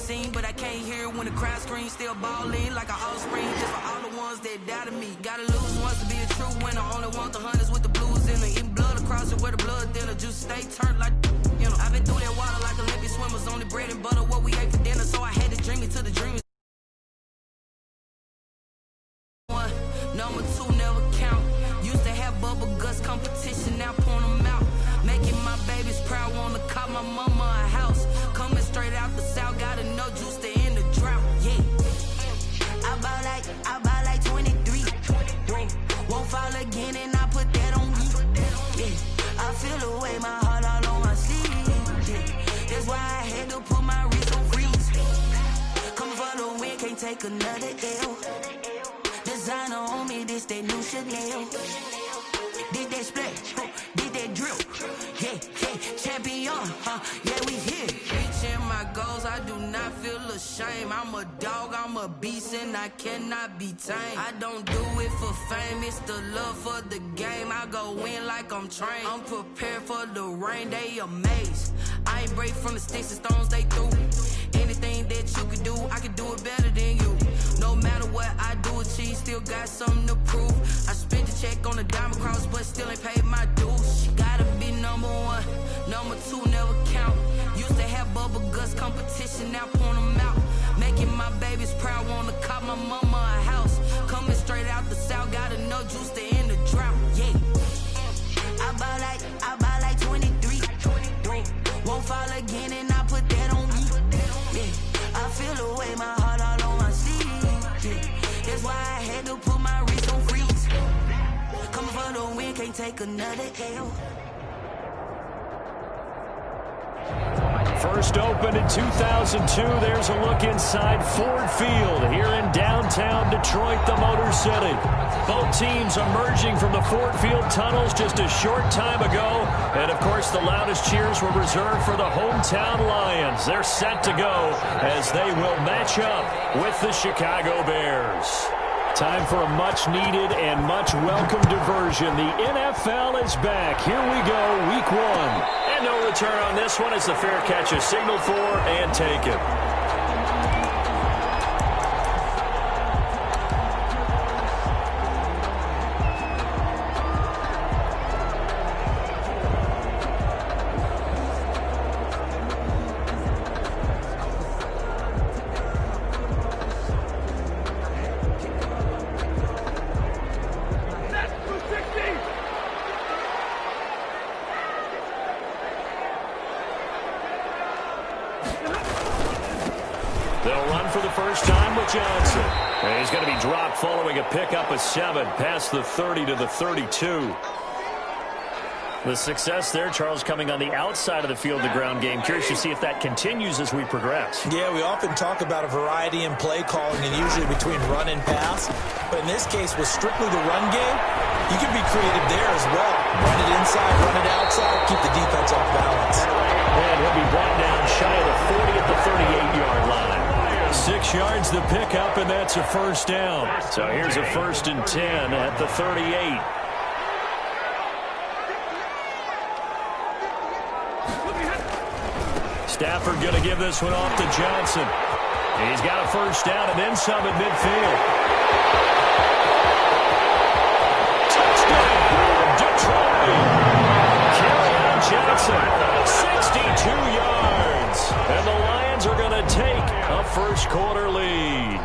scene, but I can't hear when the crowd screams. Still balling like a offspring, just for all the ones that doubted me. Gotta lose once to be a true winner. Only want the hunters with the blues in it. Eating blood across it where the blood thinner. Juice stay turned like, you know. I've been through that water like Olympic swimmers. Only bread and butter what we ate for dinner, so I had to dream it till the dream. One, number two never count. Used to have bubble guts competition, now point them out. Making my babies proud, wanna call my mama a house. Coming straight out the south, gotta know juice to end the drought. Yeah, I buy like 23. Won't fall again, and I put that on me. Yeah, I feel the way, my heart all on my sleeve. Yeah, that's why I had to put my wrist on freeze. Coming for the win, can't take another L. Designer on me, this that new Chanel. Did that splash, did that drill. Yeah, champion, yeah, we here. Reaching my goals, I do not feel ashamed. I'm a dog, I'm a beast, and I cannot be tamed. I don't do it for fame, it's the love for the game. I go in like I'm trained. I'm prepared for the rain, they amazed. I ain't break from the sticks and stones they threw. Anything that you could do, I could do it better than you. No matter what I do, achieve, still got something to prove. I spent the check on the diamond cross, but still ain't paid my dues. She gotta be number one, number two never count. Used to have bubble guts competition, now point them out. Making my babies proud, wanna call my mama a house. Coming straight out the south, gotta know juice to end the drought. Yeah, I buy like 23. Won't fall again, and I put that on me. Yeah, I feel the way, my heart all on my sleeve. Yeah, that's why I had to put my wrist on freeze. Coming for the win, can't take another L. First opened in 2002. There's a look inside Ford Field here in downtown Detroit, the Motor City. Both teams emerging from the Ford Field tunnels just a short time ago. And, of course, the loudest cheers were reserved for the hometown Lions. They're set to go as they will match up with the Chicago Bears. Time for a much-needed and much-welcome diversion. The NFL is back. Here we go, Week 1. And no return on this one as the fair catch is signaled for and taken. They'll run for the first time with Johnson. And he's going to be dropped following a pickup of 7 past the 30 to the 32. The success there, Charles, coming on the outside of the field, the ground game. Curious to see if that continues as we progress. Yeah, we often talk about a variety in play calling and usually between run and pass. But in this case, with strictly the run game, you can be creative there as well. Run it inside, run it outside, keep the defense off balance. And he'll be brought down shy of the 40 at the 38-yard line. 6 yards the pickup, and that's a first down. So here's a 1st and 10 at the 38. Stafford going to give this one off to Johnson. He's got a first down and then some at midfield. Touchdown, Detroit. Kerryon Johnson, 62 yards. And the Lions are going to take a first-quarter lead.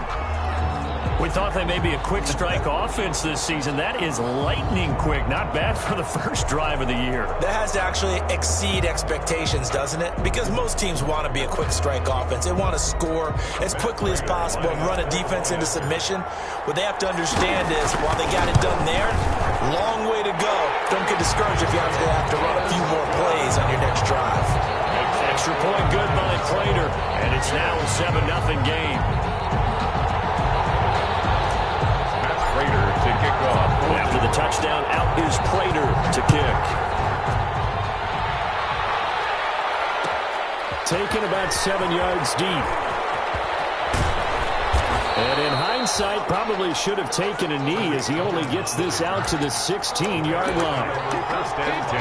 We thought they may be a quick strike offense this season. That is lightning quick. Not bad for the first drive of the year. That has to actually exceed expectations, doesn't it? Because most teams want to be a quick strike offense. They want to score as quickly as possible and run a defense into submission. What they have to understand is, while they got it done there, long way to go. Don't get discouraged if you have to run a few more plays on your next drive. Extra point good by Prater, and it's now a 7-0 game. To kick off. After the touchdown, out is Prater to kick. Taken about 7 yards deep. And in hindsight, probably should have taken a knee as he only gets this out to the 16-yard line. First and 10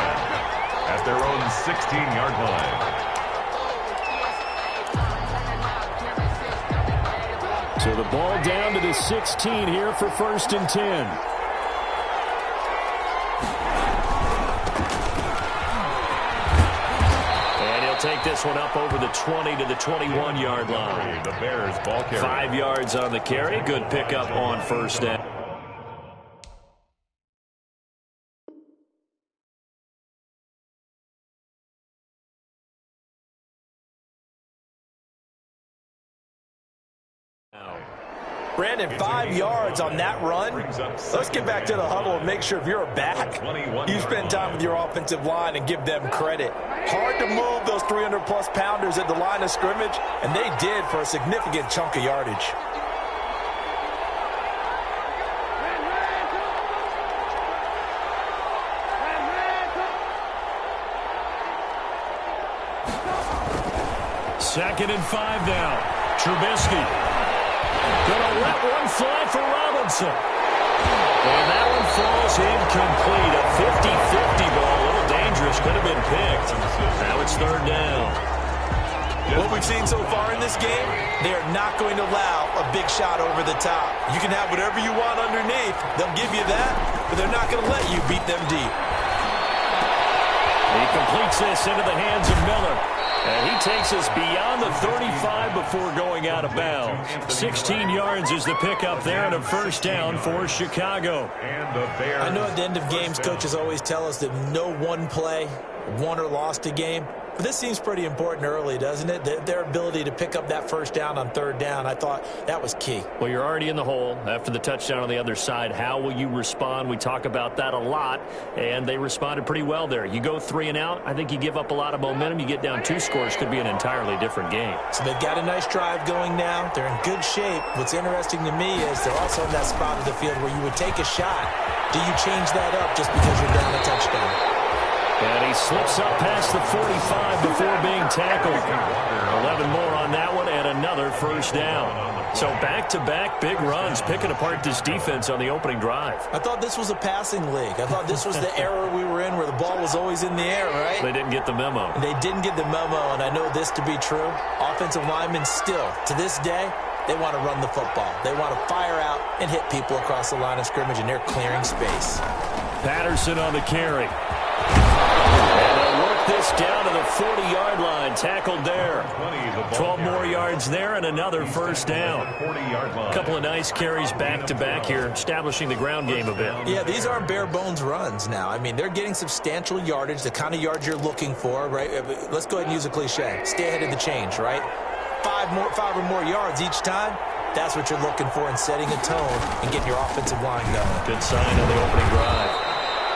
at their own 16-yard line. So the ball down to the 16 here for 1st and 10. And he'll take this one up over the 20 to the 21-yard line. The Bears ball carrier. 5 yards on the carry. Good pickup on 1st down. Brandon, 5 yards on that run. Let's get back to the huddle and make sure if you're a back, you spend time with your offensive line and give them credit. Hard to move those 300-plus pounders at the line of scrimmage, and they did for a significant chunk of yardage. Second and 5 now. Trubisky. Gonna let one fly for Robinson. And that one falls incomplete. A 50-50 ball. A little dangerous. Could have been picked. Now it's 3rd down. What we've seen so far in this game, they are not going to allow a big shot over the top. You can have whatever you want underneath. They'll give you that, but they're not going to let you beat them deep. He completes this into the hands of Miller. And he takes us beyond the 35 before going out of bounds. 16 yards is the pickup there and a 1st down for Chicago. I know at the end of games, coaches always tell us that no one play won or lost a game. But this seems pretty important early, doesn't it? Their ability to pick up that 1st down on 3rd down, I thought that was key. Well, you're already in the hole after the touchdown on the other side. How will you respond? We talk about that a lot, and they responded pretty well there. You go 3 and out, I think you give up a lot of momentum. You get down 2 scores, could be an entirely different game. So they've got a nice drive going now. They're in good shape. What's interesting to me is they're also in that spot of the field where you would take a shot. Do you change that up just because you're down a touchdown? And he slips up past the 45 before being tackled. 11 more on that one and another 1st down. So back-to-back big runs, picking apart this defense on the opening drive. I thought this was a passing league. I thought this was the era we were in where the ball was always in the air, right? They didn't get the memo. They didn't get the memo, and I know this to be true. Offensive linemen still, to this day, they want to run the football. They want to fire out and hit people across the line of scrimmage, and they're clearing space. Patterson on the carry. And they'll work this down to the 40-yard line. Tackled there. 12 more yards there and another 1st down. A couple of nice carries back-to-back here, establishing the ground game a bit. Yeah, these aren't bare-bones runs now. I mean, they're getting substantial yardage, the kind of yards you're looking for, right? Let's go ahead and use a cliche. Stay ahead of the change, right? 5 or more yards each time. That's what you're looking for in setting a tone and getting your offensive line going. Good sign on the opening drive.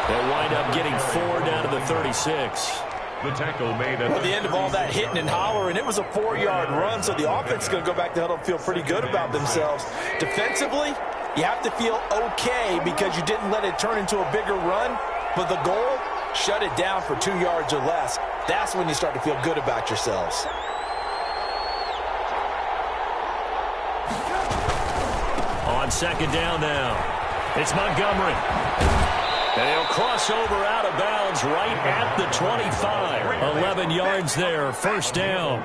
They'll wind up getting 4 down to the 36. The tackle made at the end of all that hitting and hollering, it was a 4-yard run, so the offense is going to go back to the huddle and feel pretty good about themselves. Defensively, you have to feel okay because you didn't let it turn into a bigger run, but the goal, shut it down for 2 yards or less. That's when you start to feel good about yourselves. On 2nd down now, it's Montgomery. And he'll cross over out of bounds right at the 25. 11 yards there, 1st down.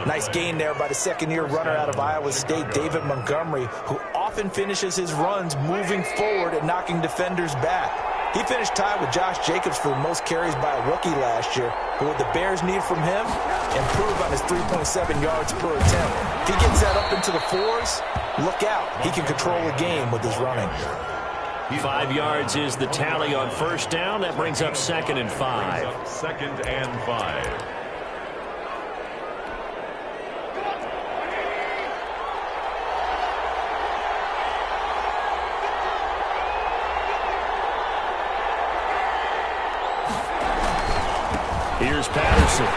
Nice gain there by the 2nd-year runner out of Iowa State, David Montgomery, who often finishes his runs moving forward and knocking defenders back. He finished tied with Josh Jacobs for the most carries by a rookie last year. But what the Bears need from him, improve on his 3.7 yards per attempt. If he gets that up into the 4s, look out. He can control the game with his running. 5 yards is the tally on 1st down. That brings up 2nd and 5. 2nd and 5. Here's Patterson.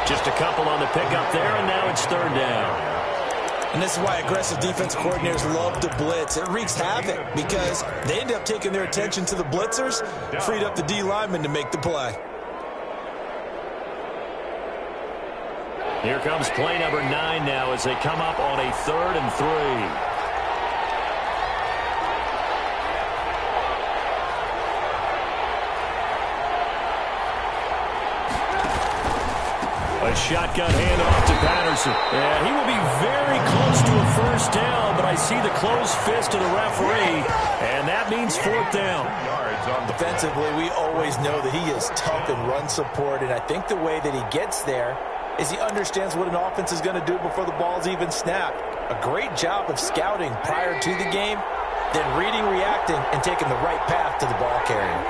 Just a couple on the pickup there, and now it's 3rd down. And this is why aggressive defense coordinators love to blitz. It wreaks havoc because they end up taking their attention to the blitzers, freed up the D lineman to make the play. Here comes play number 9 now as they come up on a 3rd and 3. A shotgun handoff to Patterson. Yeah, he will be very first down, but I see the closed fist of the referee, and that means fourth down. Defensively, we always know that he is tough in run support, and I think the way that he gets there is he understands what an offense is going to do before the ball's even snapped. A great job of scouting prior to the game, then reading, reacting, and taking the right path to the ball carrier.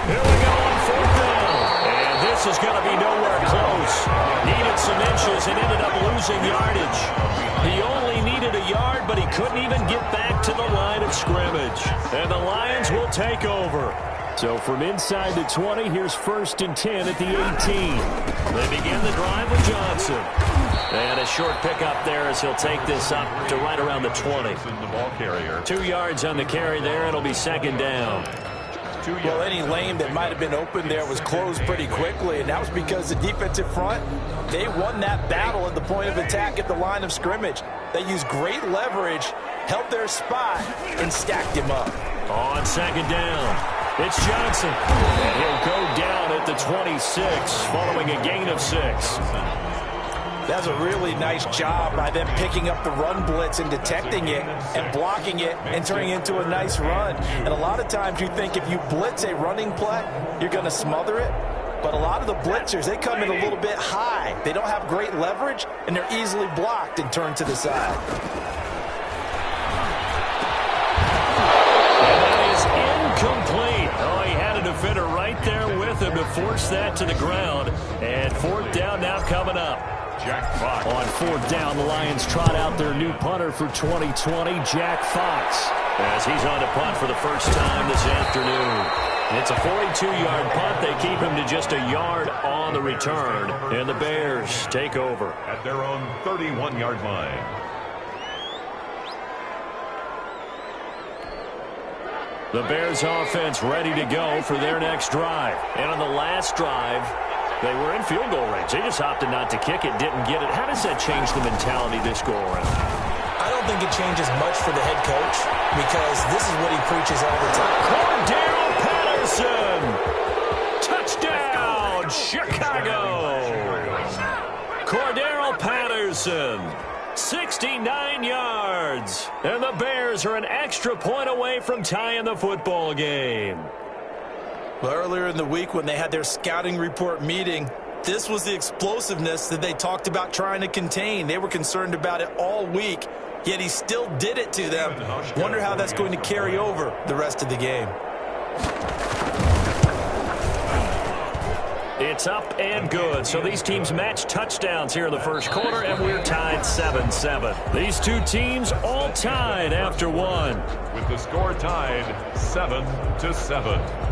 Here we go on fourth down. And this is going to be nowhere close. Needed some inches and ended up losing yardage. He only needed a yard, but he couldn't even get back to the line of scrimmage. And the Lions will take over. So from inside the 20, here's 1st and 10 at the 18. They begin the drive with Johnson. And a short pickup there as he'll take this up to right around the 20. 2 yards on the carry there. It'll be second down. Well, any lane that might have been open there was closed pretty quickly, and that was because the defensive front, they won that battle at the point of attack at the line of scrimmage. They used great leverage, held their spot, and stacked him up. On second down, it's Johnson. And he'll go down at the 26, following a gain of 6. That's a really nice job by them picking up the run blitz and detecting it and blocking it and turning it into a nice run. And a lot of times you think if you blitz a running play, you're going to smother it. But a lot of the blitzers, they come in a little bit high. They don't have great leverage, and they're easily blocked and turned to the side. And that is incomplete. Oh, he had a defender right there with him to force that to the ground. And fourth down now coming up. Jack Fox. On fourth down, the Lions trot out their new punter for 2020, Jack Fox, as he's on to punt for the first time this afternoon. It's a 42-yard punt. They keep him to just a yard on the return, and the Bears take over At their own 31-yard line. The Bears offense ready to go for their next drive. And on the last drive, they were in field goal range. They just opted not to kick it, didn't get it. How does that change the mentality this go around? I don't think it changes much for the head coach because this is what he preaches all the time. Cordero Patterson! Touchdown, Chicago! Cordero Patterson, 69 yards. And the Bears are an extra point away from tying the football game. Well, earlier in the week when they had their scouting report meeting, this was the explosiveness that they talked about trying to contain. They were concerned about it all week, yet he still did it to them. Wonder how that's going to carry over the rest of the game. It's up and good. So these teams match touchdowns here in the first quarter, and we're tied 7-7. These two teams all tied after one. With the score tied 7-7.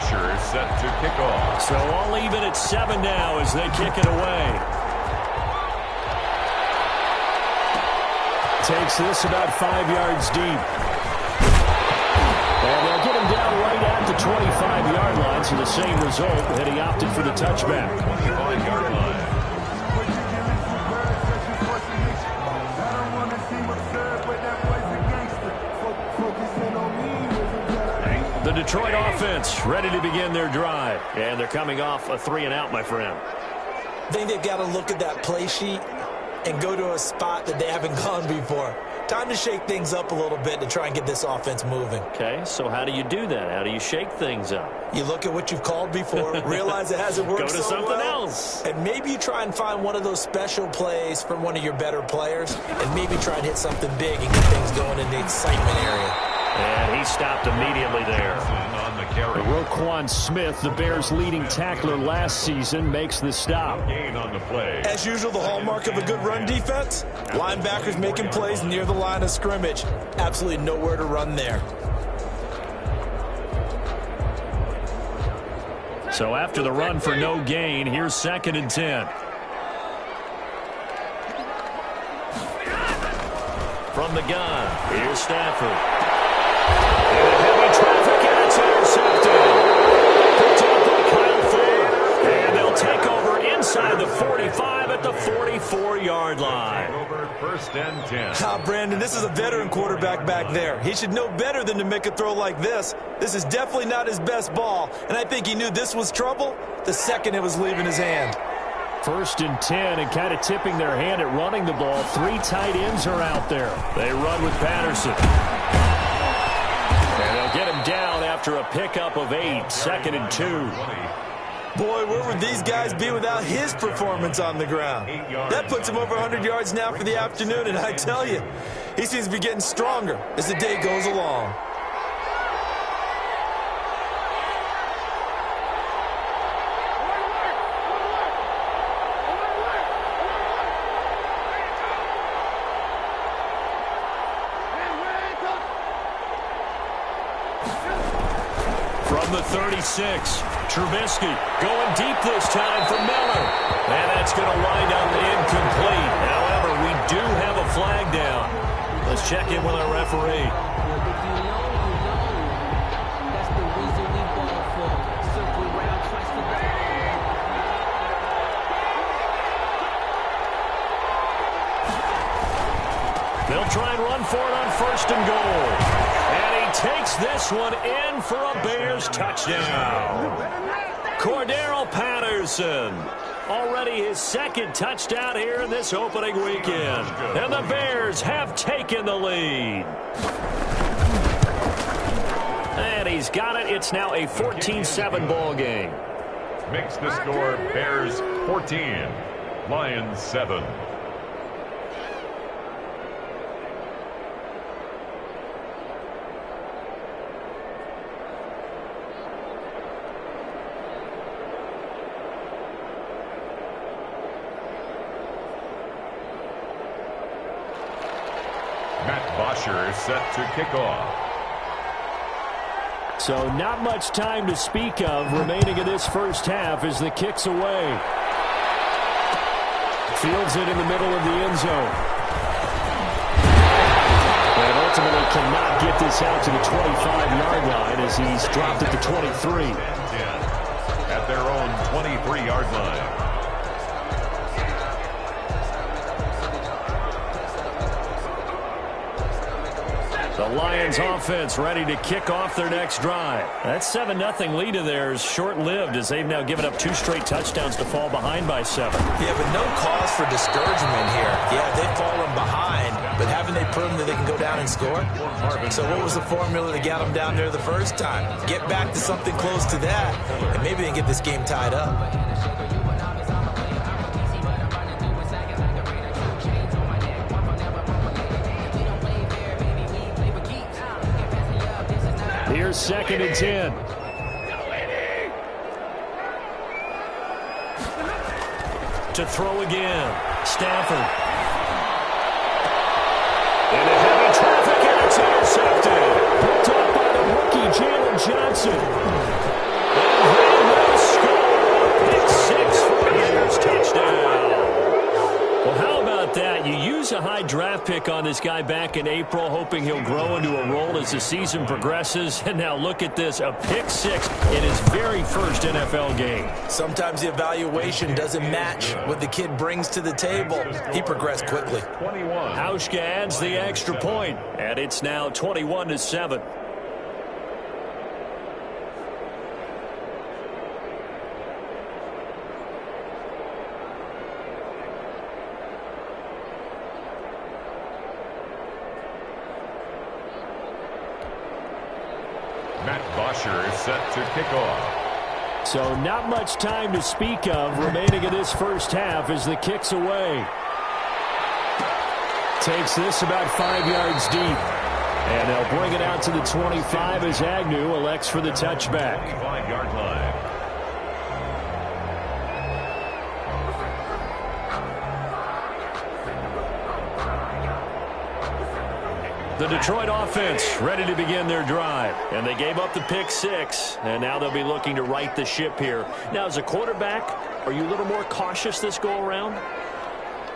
Is set to kick off. So all even at 7 now as they kick it away. Takes this about 5 yards deep. And they'll get him down right at the 25-yard line, so the same result that he opted for the touchback. 25-yard line. The Detroit offense ready to begin their drive. And they're coming off a 3-and-out, my friend. I think they've got to look at that play sheet and go to a spot that they haven't gone before. Time to shake things up a little bit to try and get this offense moving. Okay, so how do you do that? How do you shake things up? You look at what you've called before, realize it hasn't worked Go to so something well, else. and maybe you try and find one of those special plays from one of your better players, and maybe try and hit something big and get things going in the excitement area. And he stopped immediately there. On the carry. Roquan Smith, the Bears' leading tackler last season, makes the stop. Gain on the play. As usual, the hallmark of a good run defense, linebackers making plays near the line of scrimmage. Absolutely nowhere to run there. So after the run for no gain, here's 2nd and 10. From the gun, here's Stafford. Heavy traffic, and it's intercepted. Picked up by Kyle Fuller. And they'll take over inside the 45 at the 44-yard line. 1st and 10. Ah, Brandon, this is a veteran quarterback back there. He should know better than to make a throw like this. This is definitely not his best ball, and I think he knew this was trouble the second it was leaving his hand. 1st and 10, and kind of tipping their hand at running the ball. 3 tight ends are out there. They run with Patterson. And they'll get him down after a pickup of 8. 2nd and 2. Boy, where would these guys be without his performance on the ground? That puts him over 100 yards now for the afternoon, and I tell you, he seems to be getting stronger as the day goes along. From the 36, Trubisky going deep this time for Miller. And that's going to wind up incomplete. However, we do have a flag down. Let's check in with our referee. They'll try and run for it on 1st and goal. And he takes this one in for a Bears touchdown. Cordero Patterson, already his 2nd touchdown here in this opening weekend. And the Bears have taken the lead. And he's got it. It's now a 14-7 ball game. Makes the score Bears 14, Lions 7. Is set to kick off. So not much time to speak of remaining in this first half as the kick's away. Fields it in the middle of the end zone. And ultimately cannot get this out to the 25-yard line as he's dropped at the 23. At their own 23-yard line. The Lions offense ready to kick off their next drive. That 7-0 lead of theirs short-lived as they've now given up 2 straight touchdowns to fall behind by 7. Yeah, but no cause for discouragement here. Yeah, they've fallen behind, but haven't they proven that they can go down and score? So what was the formula that got them down there the first time? Get back to something close to that, and maybe they can get this game tied up. Here's 2nd and 10. To throw again. Stafford. And a heavy traffic, and it's intercepted. Picked up by the rookie, Jalen Johnson. And they will score. Pick 6 for a Bears touchdown. Well, how about that? You use a high draft pick on this guy back in April, hoping he'll grow into a role as the season progresses. And now look at this, a pick 6 in his very first NFL game. Sometimes the evaluation doesn't match what the kid brings to the table. He progressed quickly. Hauschka adds the extra point, and it's now 21-7. Is set to kick off. So not much time to speak of remaining in this first half as the kick's away. Takes this about 5 yards deep. And they'll bring it out to the 25 as Agnew elects for the touchback. 5-yard line. The Detroit offense ready to begin their drive. And they gave up the pick 6. And now they'll be looking to right the ship here. Now, as a quarterback, are you a little more cautious this go-around?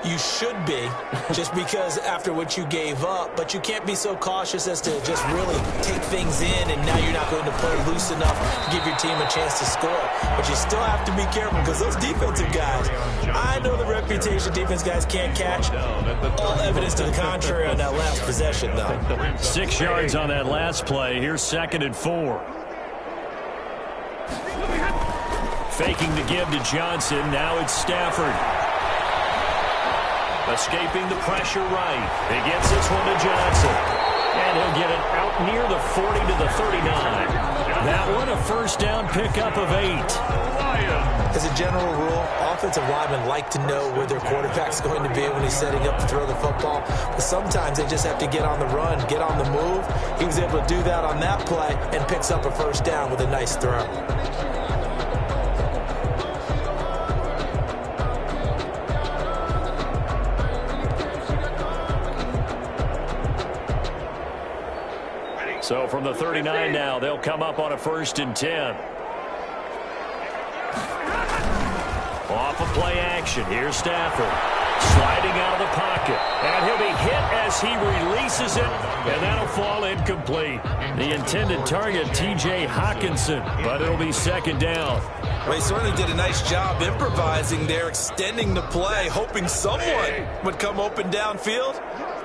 You should be, just because after what you gave up, but you can't be so cautious as to just really take things in, and now you're not going to play loose enough to give your team a chance to score. But you still have to be careful because those defensive guys, I know the reputation defense guys can't catch. All evidence to the contrary on that last possession, though. 6 yards on that last play. Here's 2nd and 4. Faking the give to Johnson. Now it's Stafford. Escaping the pressure right. He gets this one to Johnson. And he'll get it out near the 40 to the 39. That one a first down pickup of 8. As a general rule, offensive linemen like to know where their quarterback's going to be when he's setting up to throw the football. But sometimes they just have to get on the run, get on the move. He was able to do that on that play and picks up a first down with a nice throw. So from the 39 now, they'll come up on a 1st and 10. Off of play action. Here's Stafford. Sliding out of the pocket. And he'll be hit as he releases it. And that'll fall incomplete. The intended target, T.J. Hawkinson. But it'll be 2nd down. Well, he certainly did a nice job improvising there, extending the play, hoping someone would come open downfield.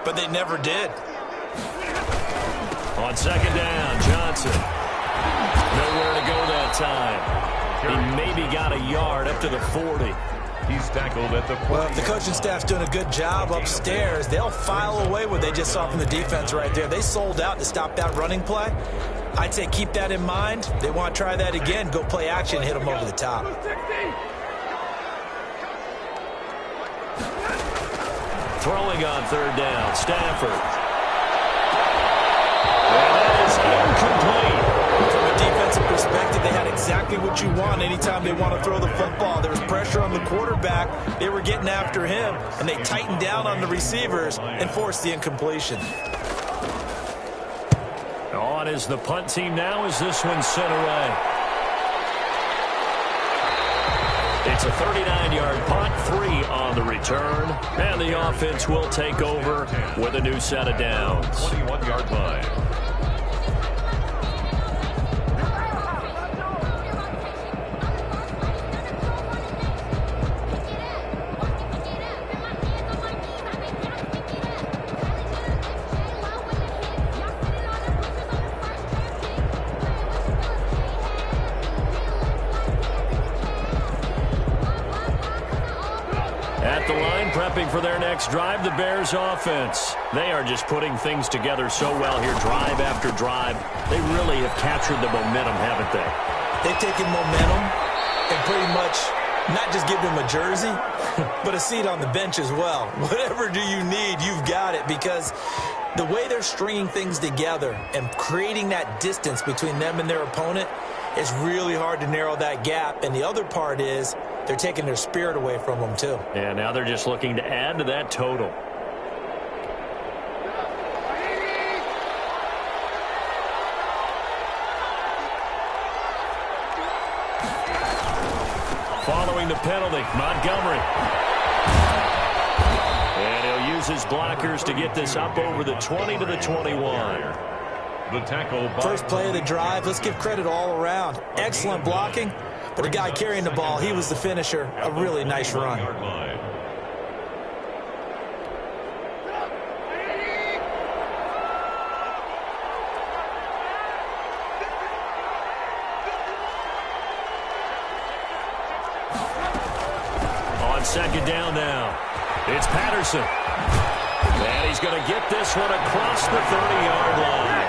But they never did. On 2nd down, Johnson. Nowhere to go that time. He maybe got a yard up to the 40. He's tackled at the 40. Well, if the coaching staff's doing a good job upstairs, they'll file away what they just saw from the defense right there. They sold out to stop that running play. I'd say keep that in mind. They want to try that again. Go play action, hit them over the top. Throwing on 3rd down, Stafford. And that is incomplete. From a defensive perspective, they had exactly what you want anytime they want to throw the football. There was pressure on the quarterback. They were getting after him, and they tightened down on the receivers and forced the incompletion. On is the punt team now as this one's sent away. It's a 39-yard punt, 3 on the return, and the offense will take over with a new set of downs. 21-yard line. At the line, prepping for their next drive, the Bears offense. They are just putting things together so well here, drive after drive. They really have captured the momentum, haven't they? They've taken momentum and pretty much not just given them a jersey, but a seat on the bench as well. Whatever do you need, you've got it, because the way they're stringing things together and creating that distance between them and their opponent, it's really hard to narrow that gap. And the other part is they're taking their spirit away from them, too. And now they're just looking to add to that total. Following the penalty, Montgomery. And he'll use his blockers to get this up over the 20 to the 21. The tackle. First play of the drive, let's give credit all around. Excellent blocking, but the guy carrying the ball, he was the finisher. A really nice run. On 2nd down now, it's Patterson. And he's going to get this one across the 30-yard line.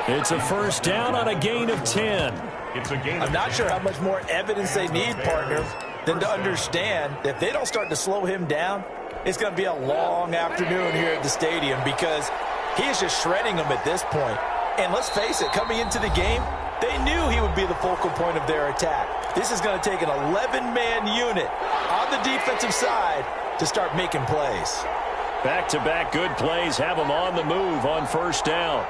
It's a first down on a gain of 10. I'm not sure how much more evidence they need, partner, than to understand that if they don't start to slow him down, it's going to be a long afternoon here at the stadium, because he is just shredding them at this point. And let's face it, coming into the game, they knew he would be the focal point of their attack. This is going to take an 11-man unit on the defensive side to start making plays. Back-to-back good plays have them on the move on first down.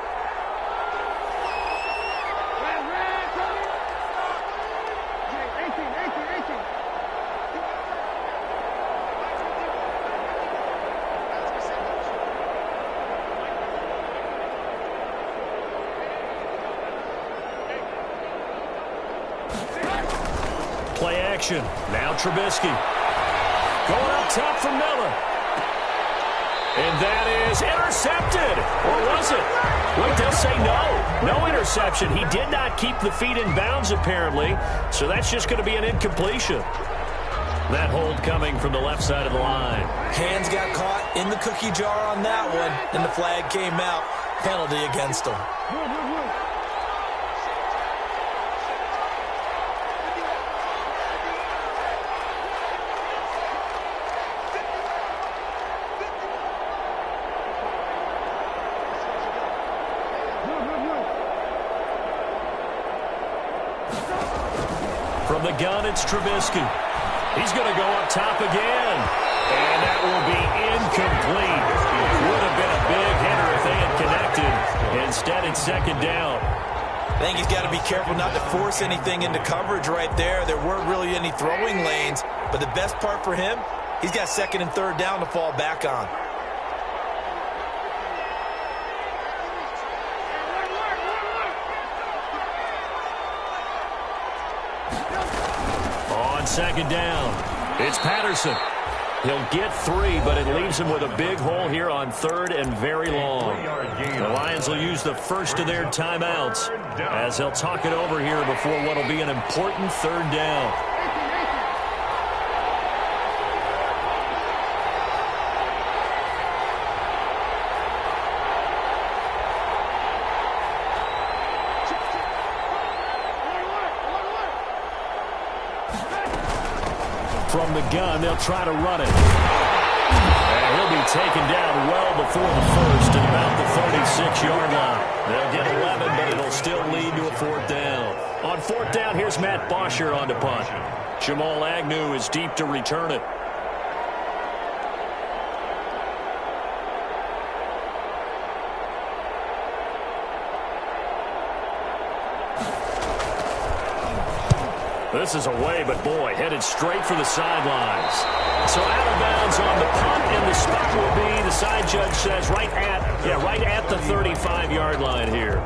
Play action. Now Trubisky. Going up top for Miller. And that is intercepted. Or was it? Wait, they'll say no. No interception. He did not keep the feet in bounds, apparently. So that's just going to be an incompletion. That hold coming from the left side of the line. Hands got caught in the cookie jar on that one, and the flag came out. Penalty against him. From the gun, it's Trubisky. He's going to go up top again. And that will be incomplete. Would have been a big hitter if they had connected. Instead, it's second down. I think he's got to be careful not to force anything into coverage right there. There weren't really any throwing lanes. But the best part for him, he's got second and third down to fall back on. On second down, it's Patterson. He'll get 3, but it leaves him with a big hole here on third and very long. The Lions will use the first of their timeouts as they'll talk it over here before what will be an important third down. From the gun, they'll try to run it. And he'll be taken down well before the first at about the 36-yard line. They'll get 11, but it'll still lead to a fourth down. On fourth down, here's Matt Bosher on to punt. Jamal Agnew is deep to return it. This is away, but boy, headed straight for the sidelines. So out of bounds on the punt, and the spot will be, the side judge says, right at the 35-yard line here.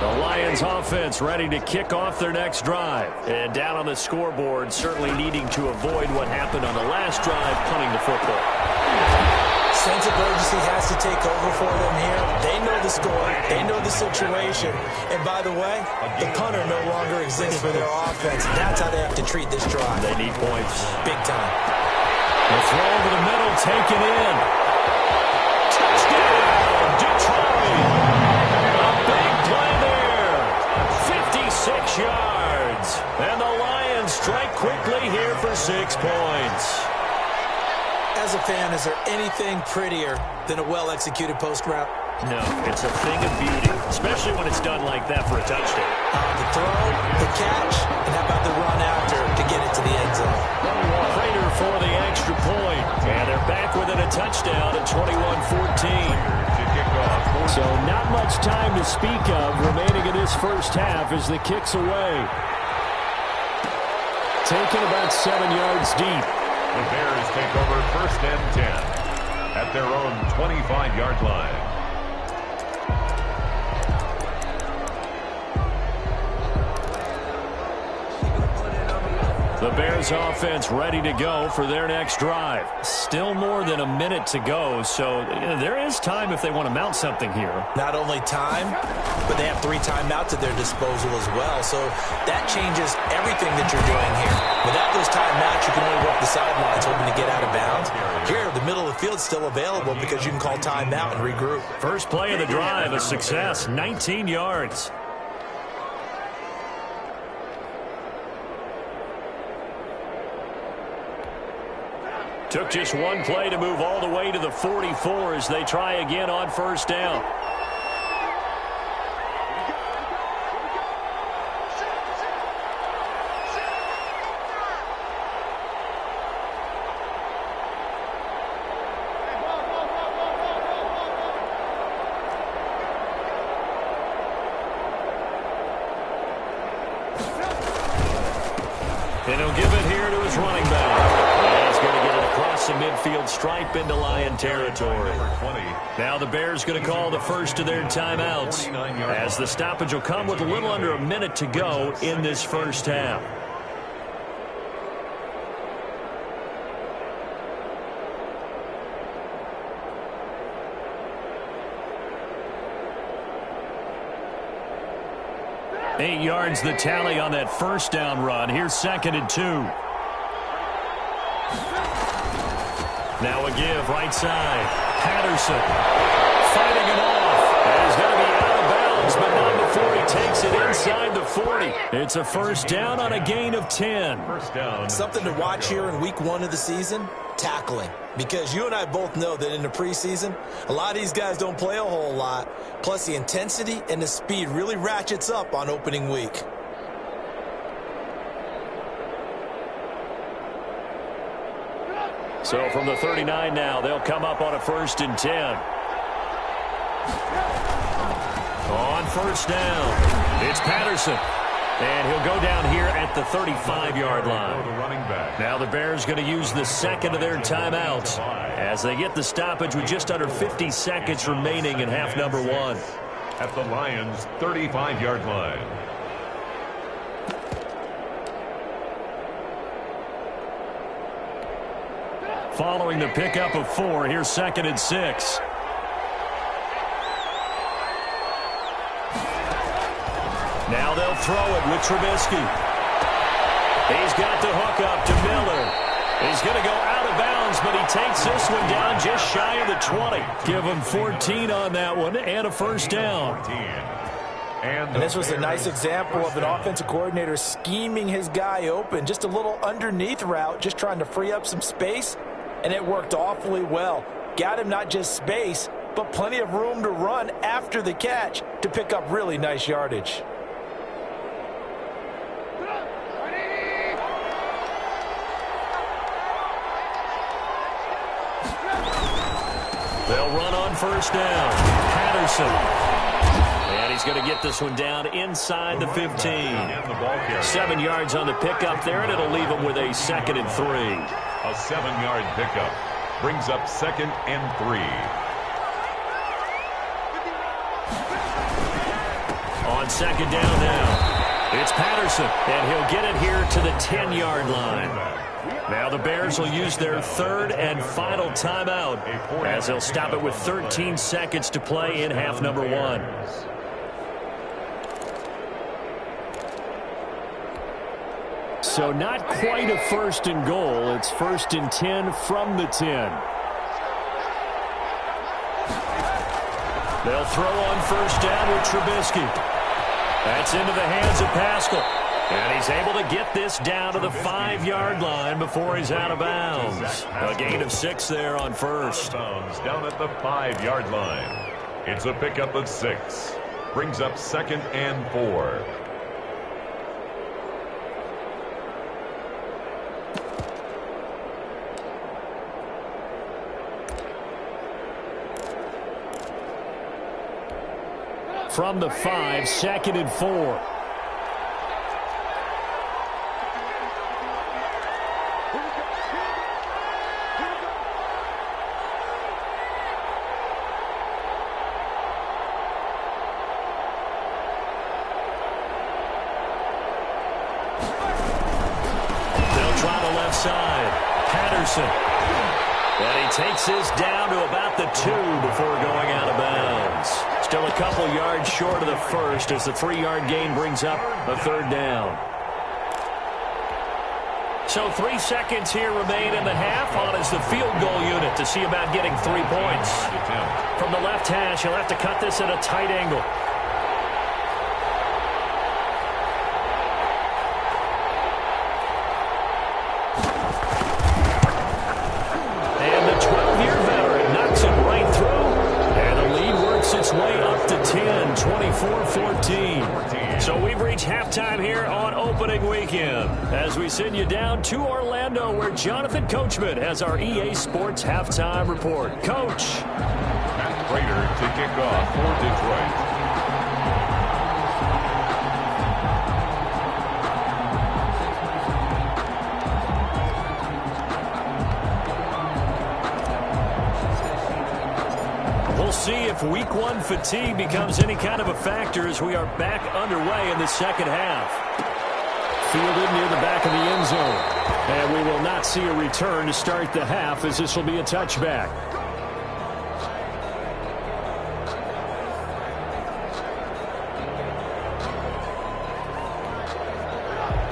The Lions offense ready to kick off their next drive. And down on the scoreboard, certainly needing to avoid what happened on the last drive, punting the football. Sense of urgency has to take over for them here. They know the score. They know the situation. And by the way, the punter no longer exists for their offense. That's how they have to treat this drive. They need points. Big time. The throw over the middle, taken in. Touchdown, Detroit. A big play there. 56 yards. And the Lions strike quickly here for 6 points. As a fan, is there anything prettier than a well-executed post route? No, it's a thing of beauty, especially when it's done like that for a touchdown. The throw, the catch, and how about the run after to get it to the end zone? Prater for the extra point, and they're back within a touchdown at 21-14. So not much time to speak of remaining in this first half as the kick's away. Taken about 7 yards deep. The Bears take over first and 10 at their own 25-yard line. The Bears offense ready to go for their next drive. Still more than a minute to go, so there is time if they want to mount something here. Not only time, but they have 3 timeouts at their disposal as well, so that changes everything that you're doing here. Without those timeouts, you can only work the sidelines hoping to get out of bounds. Here, the middle of the field is still available because you can call timeout and regroup. First play of the drive, a success, 19 yards. Took just one play to move all the way to the 44 as they try again on first down. And he'll give it here to his running back. And he's going to get it across the midfield stripe into Lion territory. Now the Bears going to call the first of their timeouts, as the stoppage will come with a little under a minute to go in this first half. Eight yards the tally on that first down run. Here's 2nd and 2. Now a give right side. Patterson fighting it off. And he's going to be out of bounds, but not before he takes it inside the 40. It's a first down on a gain of 10. First down. Something to watch here in week 1 of the season, tackling. Because you and I both know that in the preseason, a lot of these guys don't play a whole lot. Plus, the intensity and the speed really ratchets up on opening week. So from the 39 now, they'll come up on a 1st and 10. On first down, it's Patterson. And he'll go down here at the 35-yard line. Now the Bears going to use the second of their timeouts as they get the stoppage with just under 50 seconds remaining in half number 1. At the Lions' 35-yard line. Following the pickup of 4, here's 2nd and 6. Now they'll throw it with Trubisky. He's got the hook up to Miller. He's going to go out of bounds, but he takes this one down just shy of the 20. Give him 14 on that one and a first down. And this was a nice example of an offensive coordinator scheming his guy open. Just a little underneath route, just trying to free up some space, and it worked awfully well. Got him not just space, but plenty of room to run after the catch to pick up really nice yardage. They'll run on first down. Patterson. And he's going to get this one down inside the 15. 7 yards on the pickup there, and it'll leave him with a 2nd and 3. A 7-yard pickup brings up 2nd and 3. On 2nd down now, it's Patterson, and he'll get it here to the 10-yard line. Now the Bears will use their 3rd and final timeout as they'll stop it with 13 seconds to play in half number 1. So not quite a 1st and goal. It's 1st and 10 from the 10. They'll throw on first down with Trubisky. That's into the hands of Pascal. And he's able to get this down to the 5-yard line before he's out of bounds. A gain of 6 there on first. Down at the 5-yard line. It's a pickup of 6. Brings up 2nd and 4. From the 5, 2nd and 4. And he takes this down to about the 2 before going out of bounds. Still a couple yards short of the first as the 3-yard gain brings up a 3rd down. So 3 seconds here remain in the half on as the field goal unit to see about getting 3 points. From the left hash, he'll have to cut this at a tight angle. Way up to 10, 24-14. So we've reached halftime here on opening weekend as we send you down to Orlando where Jonathan Coachman has our EA Sports halftime report. Coach. Matt Prater to kick off for Detroit. if week one fatigue becomes any kind of a factor as we are back underway in the second half. Fielded near the back of the end zone. And we will not see a return to start the half as this will be a touchback.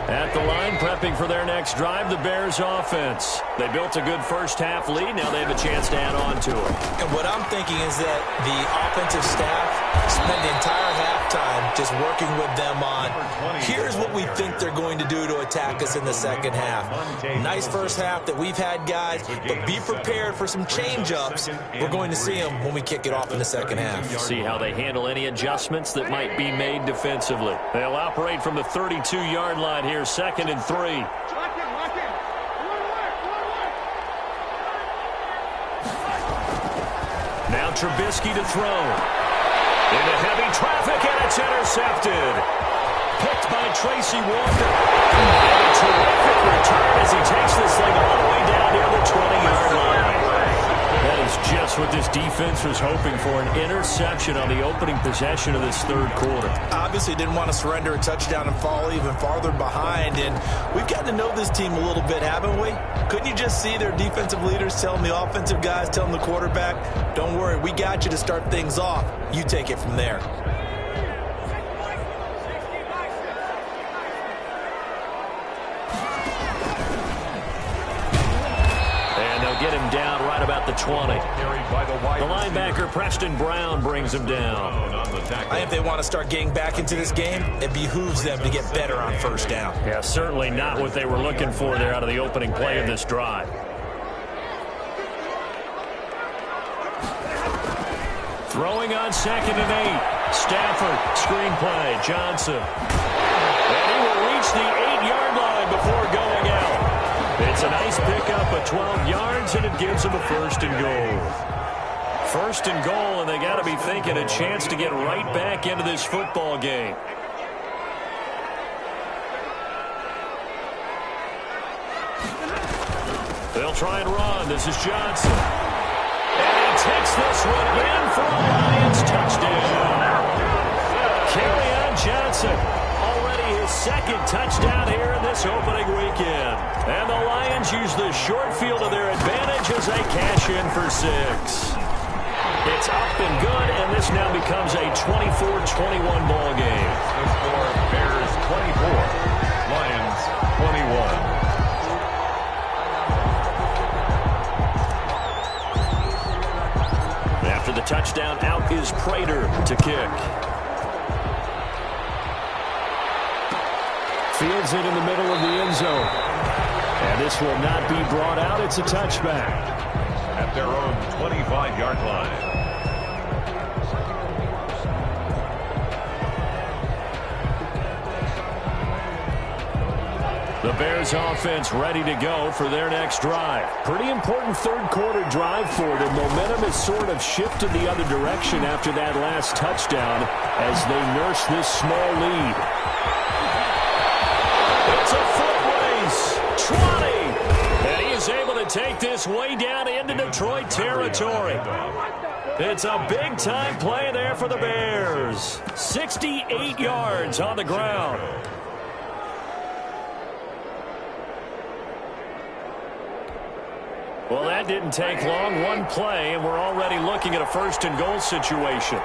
At the line, prepping for their next drive, the Bears offense. They built a good first half lead. Now they have a chance to add on to it. And what I'm thinking is that the offensive staff spent the entire halftime just working with them on, here's what we think they're going to do to attack us in the second half. Nice first half that we've had, guys, but be prepared for some change-ups. We're going to see them when we kick it off in the second half. See how they handle any adjustments that might be made defensively. They'll operate from the 32-yard line here, 2nd and 3. Now Trubisky to throw. Into heavy traffic, and it's intercepted. Picked by Tracy Walker. And a terrific return as he takes this thing all the way down near the 20-yard line. That is just what this defense was hoping for, an interception on the opening possession of this third quarter. Obviously didn't want to surrender a touchdown and fall even farther behind, and we've gotten to know this team a little bit, haven't we? Couldn't you just see their defensive leaders telling the offensive guys, telling the quarterback, don't worry, we got you to start things off. You take it from there. Get him down right about the 20. The linebacker, Preston Brown, brings him down. I think if they want to start getting back into this game, it behooves them to get better on first down. Yeah, certainly not what they were looking for there out of the opening play of this drive. Throwing on 2nd and 8. Stafford, screen play, Johnson. And he will reach the 8-yard line before going out. It's a nice pickup of 12 yards, and it gives them a 1st and goal. 1st and goal, and they got to be thinking a chance to get right back into this football game. They'll try and run. This is Johnson. And he takes this one in for a Lions touchdown. Kerryon Johnson, already his 2nd touchdown here in this opening weekend. And the Lions use the short field to their advantage as they cash in for 6. It's up and good, and this now becomes a 24-21 ball game. The score, Bears 24, Lions 21. After the touchdown, out is Prater to kick. Fields it in the middle of the end zone. And this will not be brought out. It's a touchback. At their own 25-yard line. The Bears offense ready to go for their next drive. Pretty important third quarter drive for them. Momentum has sort of shifted the other direction after that last touchdown as they nurse this small lead. It's a foot race. 20. And he is able to take this way down into Detroit territory. It's a big-time play there for the Bears. 68 yards on the ground. Well, that didn't take long. One play, and we're already looking at a 1st and goal situation.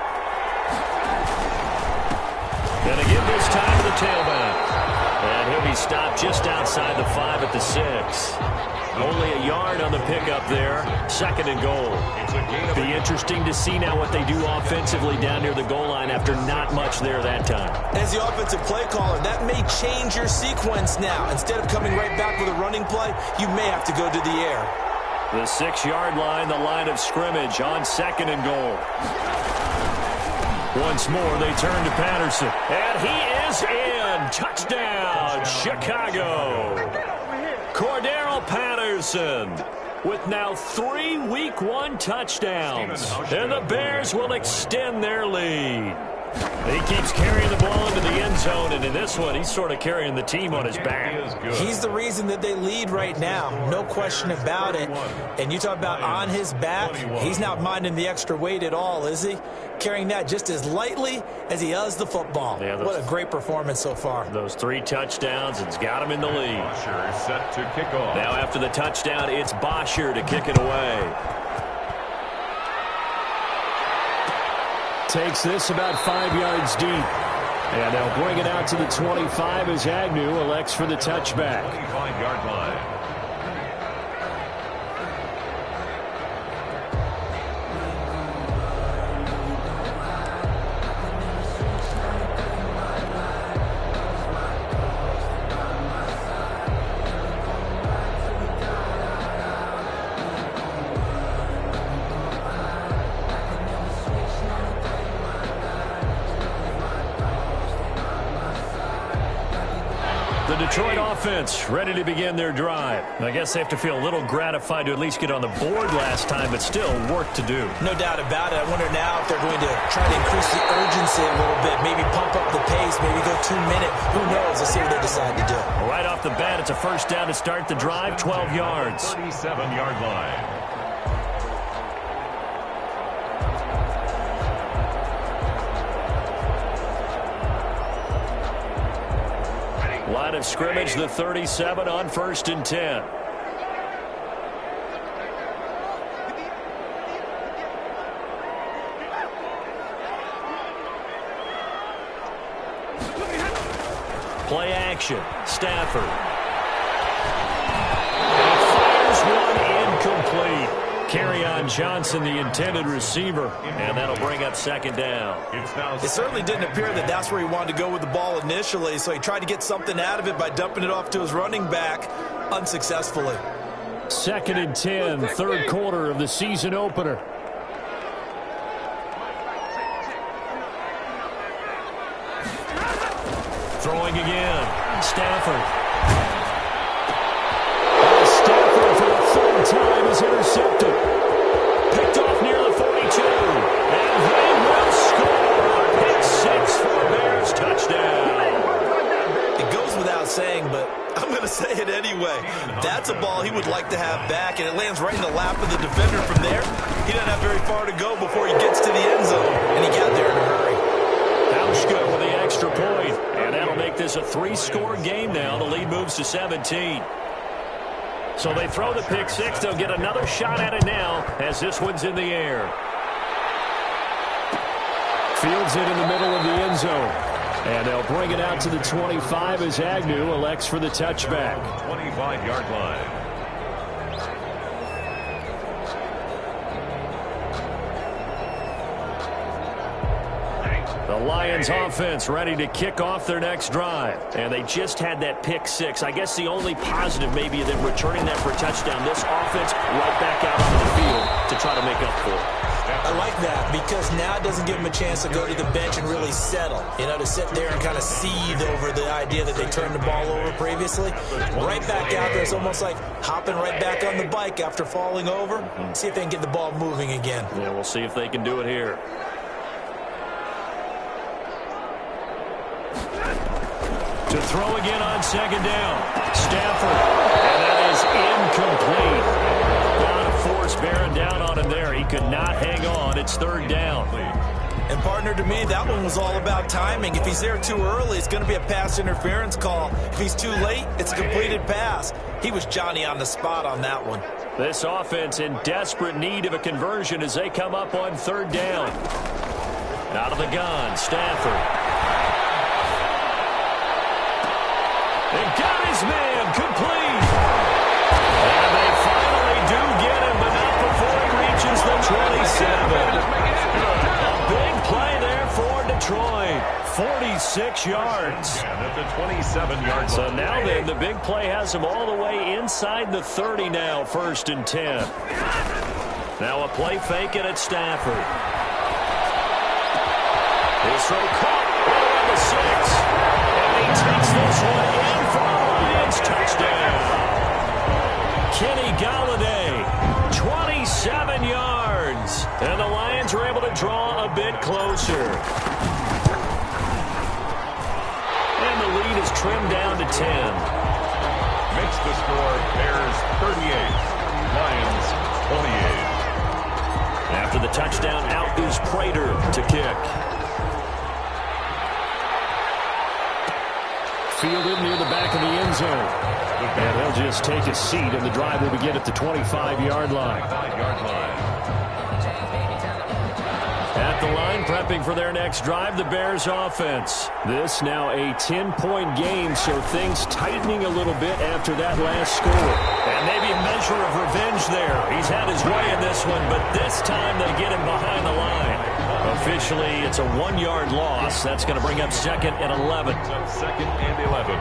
Gonna give this time to the tailback. And he'll be stopped just outside the 5 at the 6. Only a yard on the pickup there. 2nd and goal. Be interesting to see now what they do offensively down near the goal line after not much there that time. As the offensive play caller, that may change your sequence now. Instead of coming right back with a running play, you may have to go to the air. The 6-yard line, the line of scrimmage on 2nd and goal. Once more, they turn to Patterson. And he is in. Touchdown, Chicago. Cordero Patterson with now 3 Week 1 touchdowns. And the Bears will extend their lead. He keeps carrying the ball into the end zone. zone, and in this one, he's sort of carrying the team on his back. He's the reason that they lead right now, no question about it. And you talk about on his back, he's not minding the extra weight at all, is he? Carrying that just as lightly as he does the football. Yeah, what a great performance so far. Those 3 touchdowns, it's got him in the lead. Bosher is set to kick off. Now after the touchdown, it's Bosher to kick it away. Takes this about 5 yards deep. And they'll bring it out to the 25 as Agnew elects for the touchback. 25-yard line. Detroit offense ready to begin their drive. I guess they have to feel a little gratified to at least get on the board last time, but still work to do. No doubt about it. I wonder now if they're going to try to increase the urgency a little bit, maybe pump up the pace, maybe go 2 minute. Who knows? Let's see what they decide to do. Right off the bat, it's a first down to start the drive, 12 yards. 37-yard line. Line of scrimmage, the 37 on 1st and 10. Play action. Stafford. Fires one incomplete. Kerryon Johnson, the intended receiver, and that'll bring up 2nd down. It certainly didn't appear that that's where he wanted to go with the ball initially, so he tried to get something out of it by dumping it off to his running back unsuccessfully. 2nd and 10, 3rd quarter of the season opener. Throwing again. Stafford. Stafford for the 3rd time is intercepted. Picked off near the 42. And they will score. Pick 6 for Bears touchdown. It goes without saying, but I'm going to say it anyway. That's a ball he would like to have back, and it lands right in the lap of the defender from there. He doesn't have very far to go before he gets to the end zone, and he got there in a hurry. Hauschka with the extra point, and that'll make this a 3-score game now. The lead moves to 17. So they throw the pick 6. They'll get another shot at it now as this one's in the air. Fields it in the middle of the end zone. And they'll bring it out to the 25 as Agnew elects for the touchback. 25-yard line. The Lions offense ready to kick off their next drive. And they just had that pick 6. I guess the only positive maybe of them returning that for a touchdown. This offense right back out onto the field to try to make up for it. I like that because now it doesn't give them a chance to go to the bench and really settle. You know, to sit there and kind of seethe over the idea that they turned the ball over previously. Right back out there. It's almost like hopping right back on the bike after falling over. See if they can get the ball moving again. Yeah, we'll see if they can do it here. To throw again on 2nd down. Stafford. And that is incomplete. Down to force bearing down on him there. He could not hang on. It's 3rd down. And partner, to me, that one was all about timing. If he's there too early, it's going to be a pass interference call. If he's too late, it's a completed pass. He was Johnny on the spot on that one. This offense in desperate need of a conversion as they come up on 3rd down. Out of the gun, Stafford. And got his man complete. And they finally do get him, but not before he reaches the 27. A big play there for Detroit. 46 yards. And at the 27-yard line. So now then, the big play has him all the way inside the 30 now, 1st and 10. Now a play fake it at Stafford. His throw caught right on the 6. He takes this one in for the Lions touchdown. Kenny Golladay, 27 yards. And the Lions are able to draw a bit closer. lead is trimmed down to 10. Makes the score Bears 38, Lions 28. After the touchdown, out is Prater to kick. Fielded near the back of the end zone. And they'll just take a seat, and the drive will begin at the 25-yard line. At the line, prepping for their next drive, the Bears offense. This now a 10-point game, so things tightening a little bit after that last score. And maybe a measure of revenge there. He's had his way in this one, but this time they get him behind the line. Officially, it's a 1-yard loss. That's going to bring up 2nd and 11. Second and 11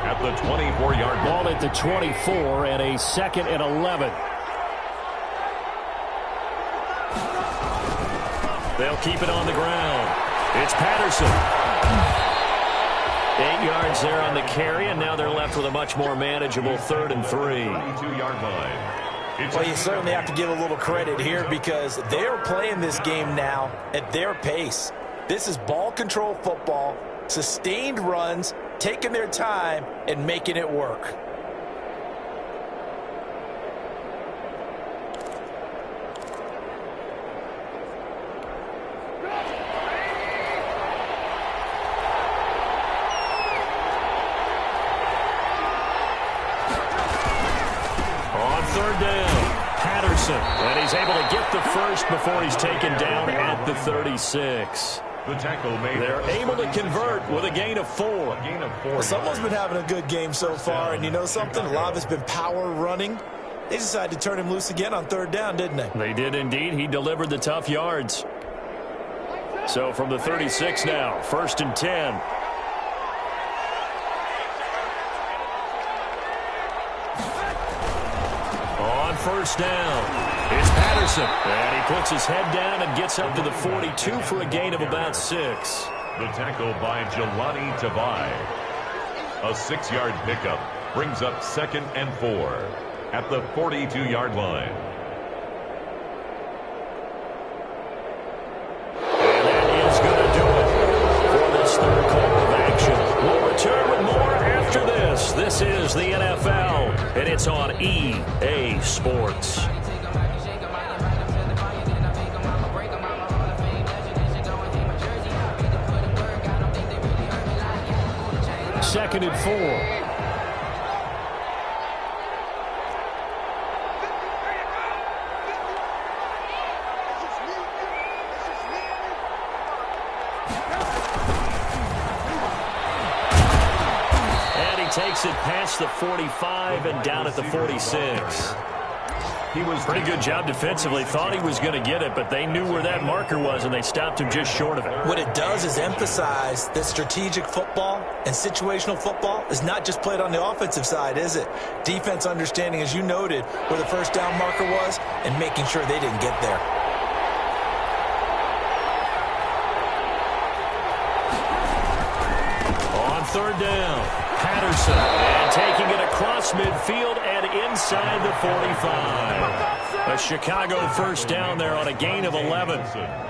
at the 24-yard line. Ball at the 24 and a 2nd and 11. They'll keep it on the ground. It's Patterson. 8 yards there on the carry, and now they're left with a much more manageable 3rd and 3. 22-yard line. Well, you certainly have to give a little credit here because they're playing this game now at their pace. This is ball control football, sustained runs, taking their time, and making it work. And he's able to get the first before he's taken down at the 36. The tackle made. They're able to convert with a gain of 4. Well, someone's been having a good game so far, and you know something? A lot of it's been power running. They decided to turn him loose again on 3rd down, didn't they? They did indeed. He delivered the tough yards. So from the 36 now, 1st and 10. First down. It's Patterson. And he puts his head down and gets up to the 42 for a gain of about 6. The tackle by Jelani Tavai. A 6-yard pickup brings up 2nd and 4 at the 42-yard line. And that is going to do it for this 3rd quarter of action. We'll return with more after this. This is the NFL, and it's on EA Sports. Second and 4. Takes it past the 45 and down at the 46. He was pretty good job defensively. Thought he was going to get it, but they knew where that marker was, and they stopped him just short of it. What it does is emphasize that strategic football and situational football is not just played on the offensive side, is it? Defense understanding, as you noted, where the 1st down marker was and making sure they didn't get there. On 3rd down. Patterson, and taking it across midfield and inside the 45. A Chicago 1st down there on a gain of 11.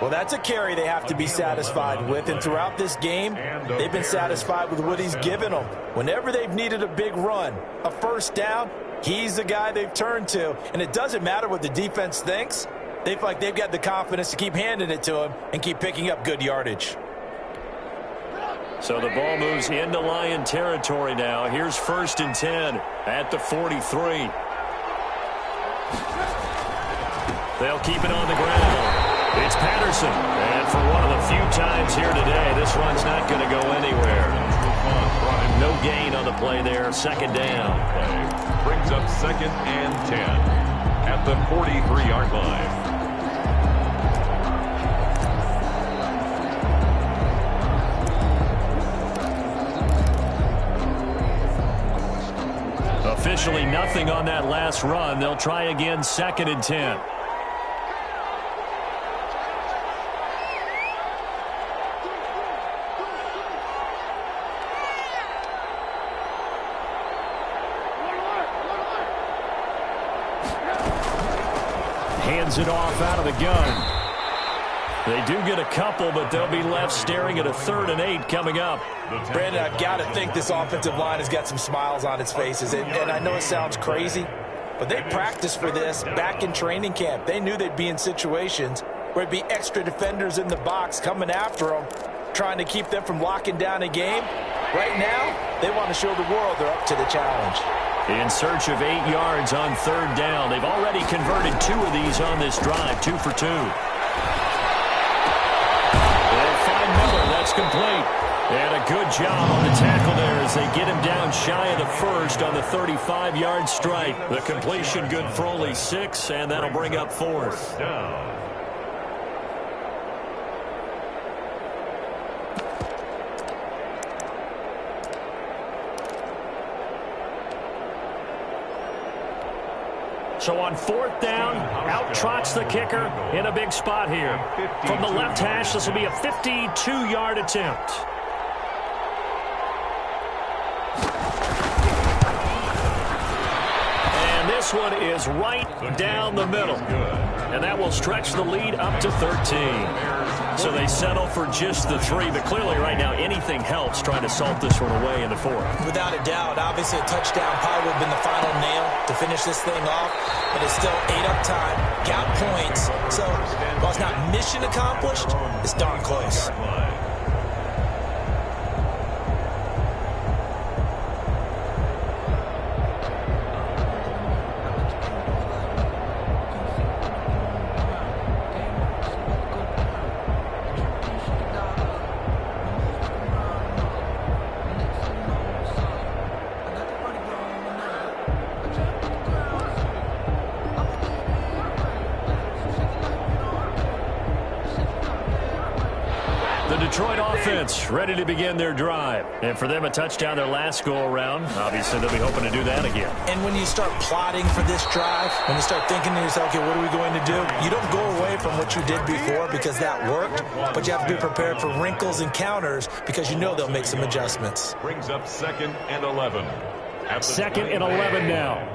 Well, that's a carry they have to be satisfied with, and throughout this game, they've been satisfied with what he's given them. Whenever they've needed a big run, a 1st down, he's the guy they've turned to, and it doesn't matter what the defense thinks. They feel like they've got the confidence to keep handing it to him and keep picking up good yardage. So the ball moves into Lion territory now. Here's 1st and 10 at the 43. They'll keep it on the ground. It's Patterson. And for one of the few times here today, this run's not going to go anywhere. No gain on the play there. 2nd down. Brings up 2nd and 10 at the 43-yard line. Officially nothing on that last run. They'll try again, 2nd and 10. Hands it off out of the gun. They do get a couple, but they'll be left staring at a 3rd and 8 coming up. Brandon, I've got to think this offensive line has got some smiles on its faces. And I know it sounds crazy, but they practiced for this back in training camp. They knew they'd be in situations where there'd be extra defenders in the box coming after them, trying to keep them from locking down a game. Right now, they want to show the world they're up to the challenge. In search of 8 yards on 3rd down. They've already converted 2 of these on this drive, 2 for 2. They'll find Miller. That's complete. And a good job on the tackle there as they get him down shy of the 1st on the 35-yard strike. The completion good for only 6, and that'll bring up 4th down. So on 4th down, out trots the kicker in a big spot here. From the left hash, this will be a 52-yard attempt. And this one is right down the middle. And that will stretch the lead up to 13. So they settle for just the 3, but clearly right now anything helps trying to salt this one away in the 4th. Without a doubt, obviously a touchdown probably would have been the final nail to finish this thing off, but it's still 8 up time, got points, so while it's not mission accomplished, it's darn close. Detroit offense ready to begin their drive. And for them, a touchdown their last go-around. Obviously, they'll be hoping to do that again. And when you start plotting for this drive, when you start thinking to yourself, okay, what are we going to do? You don't go away from what you did before because that worked, but you have to be prepared for wrinkles and counters because you know they'll make some adjustments. Brings up 2nd and 11. 2nd and 11 now.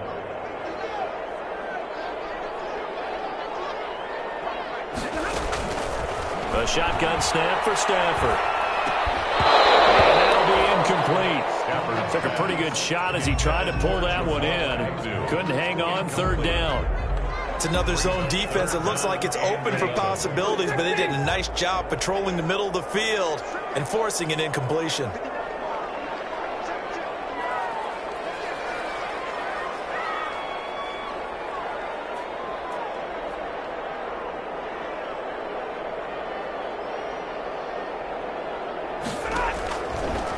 A shotgun snap for Stafford. And that'll be incomplete. Stafford took a pretty good shot as he tried to pull that one in. Couldn't hang on 3rd down. It's another zone defense. It looks like it's open for possibilities, but they did a nice job patrolling the middle of the field and forcing an incompletion.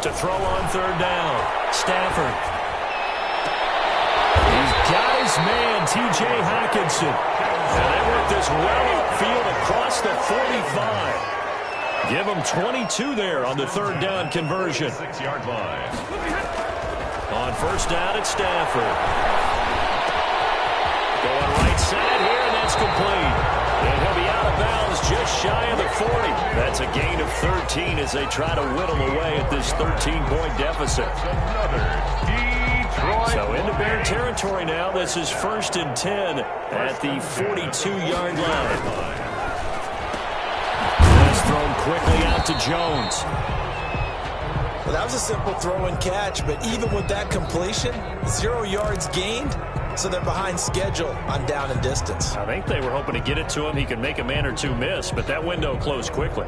To throw on 3rd down, Stafford. He's got his man, T.J. Hockenson. And they work this well upfield across the 45. Give them 22 there on the 3rd down conversion. 6-yard line. On 1st down, it's Stafford. Going right side here, and that's complete. And he'll be out of bounds just shy of the 40. That's a gain of 13 as they try to whittle away at this 13-point deficit. So into Bear territory now. This is 1st and 10 at the 42-yard line. That's thrown quickly out to Jones. Well, that was a simple throw and catch, but even with that completion, 0 yards gained. So they're behind schedule on down and distance. I think they were hoping to get it to him. He could make a man or two miss, but that window closed quickly.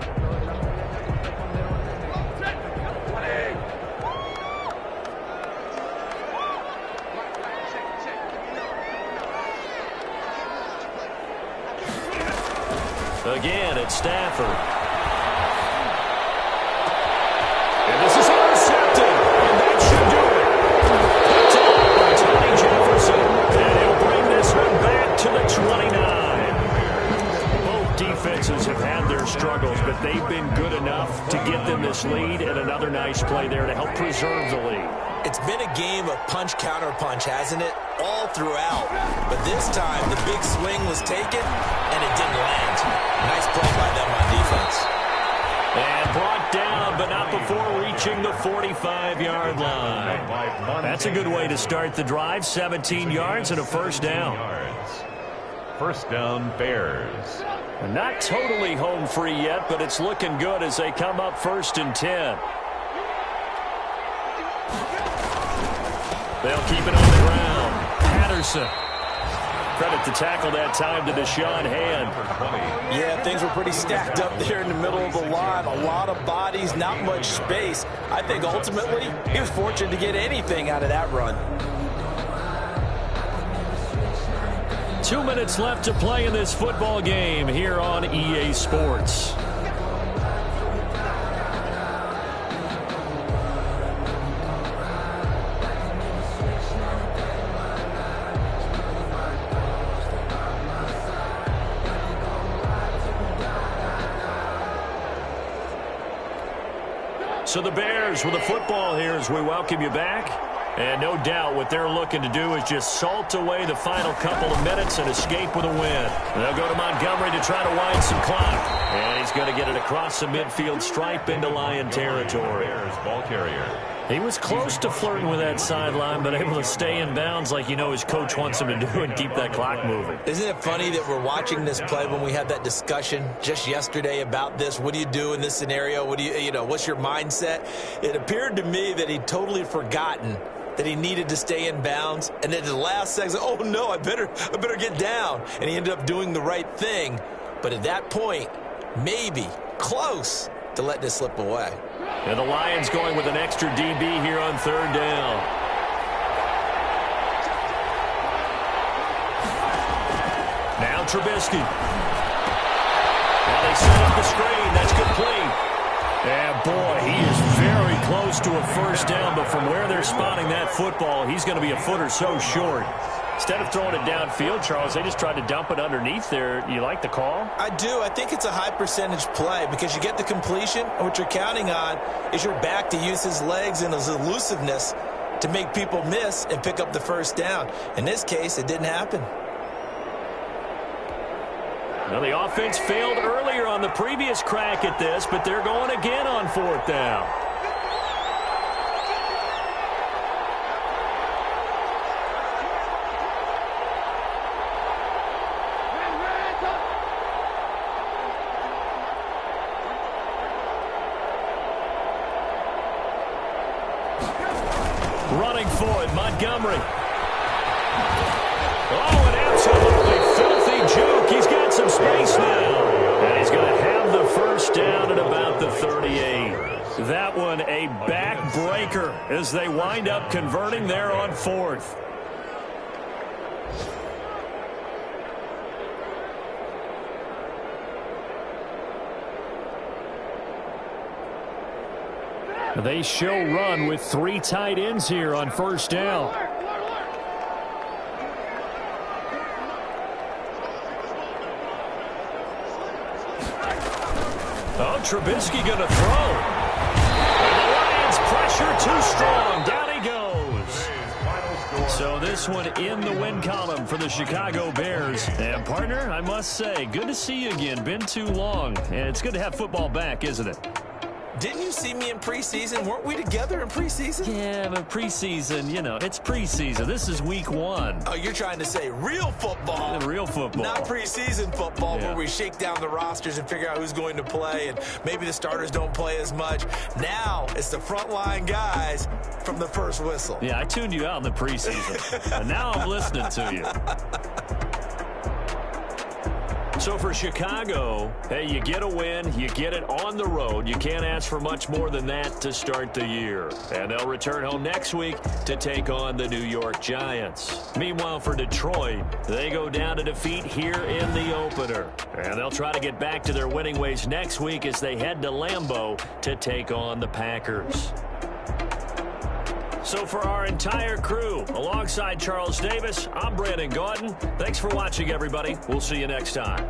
Again, it's Stafford. And this is intercepted, and that should do it. Touchdown by Tony Jefferson, and he'll bring this one back to the 29. Both defenses have had their struggles, but they've been good enough to get them this lead, and another nice play there to help preserve the lead. It's been a game of punch-counter-punch, hasn't it? All throughout. But this time, the big swing was taken, and it didn't land. Nice play by them on defense. And brought down, but not before reaching the 45-yard line. That's a good way to start the drive. 17 yards and a 1st down. 1st down, Bears. Not totally home free yet, but it's looking good as they come up 1st and 10. They'll keep it on the ground. Patterson. Credit to tackle that time to Deshaun Hand. Yeah, things were pretty stacked up there in the middle of the line. A lot of bodies, not much space. I think ultimately he was fortunate to get anything out of that run. 2 minutes left to play in this football game here on EA Sports. So the Bears with the football here as we welcome you back. And no doubt what they're looking to do is just salt away the final couple of minutes and escape with a win. They'll go to Montgomery to try to wind some clock. And he's going to get it across the midfield stripe into Lion territory. Bears ball carrier. He was close to flirting with that sideline, but able to stay in bounds like you know his coach wants him to do and keep that clock moving. Isn't it funny that we're watching this play when we had that discussion just yesterday about this? What do you do in this scenario? What do you know, what's your mindset? It appeared to me that he'd totally forgotten that he needed to stay in bounds, and then at the last second, oh no, I better get down. And he ended up doing the right thing. But at that point, maybe close to letting this slip away. And the Lions going with an extra DB here on 3rd down. Now Trubisky. Now they set up the screen. That's complete. And boy, he is very close to a 1st down, but from where they're spotting that football, he's going to be a foot or so short. Instead of throwing it downfield, Charles, they just tried to dump it underneath there. You like the call? I do. I think it's a high percentage play because you get the completion, and what you're counting on is your back to use his legs and his elusiveness to make people miss and pick up the 1st down. In this case, it didn't happen. Now, the offense failed earlier on the previous crack at this, but they're going again on 4th down. Running for it, Montgomery. Oh, an absolutely filthy juke. He's got some space now. And he's going to have the 1st down at about the 38. That one a backbreaker as they wind up converting there on 4th. They show run with 3 tight ends here on 1st down. Oh, Trubisky going to throw. And the Lions pressure too strong. Down he goes. So this one in the win column for the Chicago Bears. And partner, I must say, good to see you again. Been too long. And it's good to have football back, isn't it? Didn't you see me in preseason? Weren't we together in preseason? Yeah, but preseason, you know, it's preseason. This is week 1. Oh, you're trying to say real football. Real football. Not preseason football Yeah. where we shake down the rosters and figure out who's going to play, and maybe the starters don't play as much. Now it's the frontline guys from the first whistle. Yeah, I tuned you out in the preseason. And now I'm listening to you. So for Chicago, hey, you get a win, you get it on the road. You can't ask for much more than that to start the year. And they'll return home next week to take on the New York Giants. Meanwhile, for Detroit, they go down to defeat here in the opener. And they'll try to get back to their winning ways next week as they head to Lambeau to take on the Packers. So for our entire crew, alongside Charles Davis, I'm Brandon Gaudin. Thanks for watching, everybody. We'll see you next time.